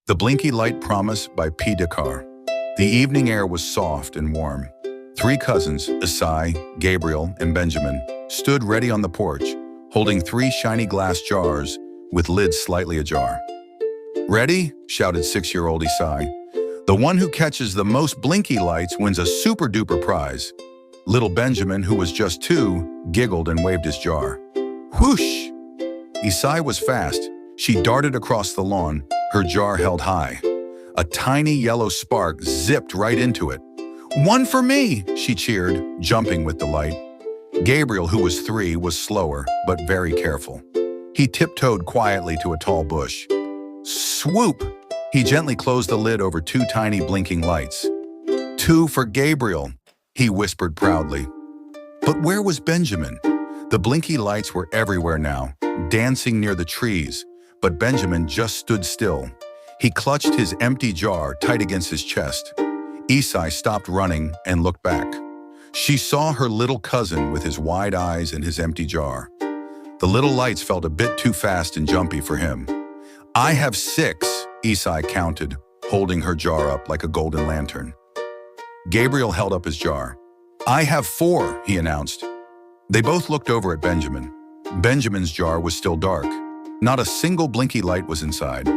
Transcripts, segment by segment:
The Blinky Light Promise by Dkhar. The evening air was soft and warm. Three cousins, Isai, Gabriel, and Benjamin, stood ready on the porch, holding three shiny glass jars with lids slightly ajar. "Ready?" shouted 6-year-old Isai. "The one who catches the most blinky lights wins a super-duper prize." Little Benjamin, who was just 2, giggled and waved his jar. Whoosh! Isai was fast. She darted across the lawn, her jar held high. A tiny yellow spark zipped right into it. "One for me!" she cheered, jumping with delight. Gabriel, who was 3, was slower, but very careful. He tiptoed quietly to a tall bush. Swoop! He gently closed the lid over 2 tiny blinking lights. "2 for Gabriel," he whispered proudly. But where was Benjamin? The blinky lights were everywhere now, dancing near the trees, but Benjamin just stood still. He clutched his empty jar tight against his chest. Isai stopped running and looked back. She saw her little cousin with his wide eyes and his empty jar. The little lights felt a bit too fast and jumpy for him. "I have 6, Isai counted, holding her jar up like a golden lantern. Gabriel held up his jar. "I have 4, he announced. They both looked over at Benjamin. Benjamin's jar was still dark. Not a single blinky light was inside.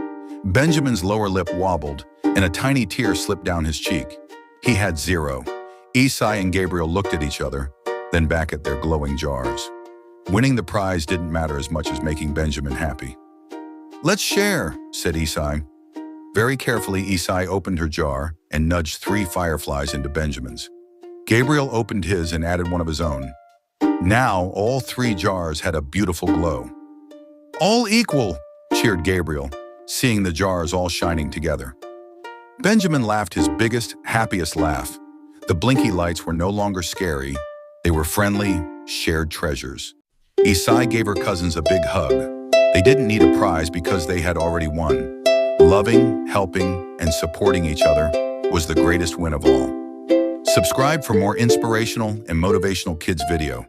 Benjamin's lower lip wobbled, and a tiny tear slipped down his cheek. He had 0. Isai and Gabriel looked at each other, then back at their glowing jars. Winning the prize didn't matter as much as making Benjamin happy. "Let's share," said Isai. Very carefully, Isai opened her jar and nudged 3 fireflies into Benjamin's. Gabriel opened his and added one of his own. Now, all 3 jars had a beautiful glow. "All equal," cheered Gabriel, seeing the jars all shining together. Benjamin laughed his biggest, happiest laugh. The blinky lights were no longer scary. They were friendly, shared treasures. Isai gave her cousins a big hug. They didn't need a prize because they had already won. Loving, helping, and supporting each other was the greatest win of all. Subscribe for more inspirational and motivational kids video.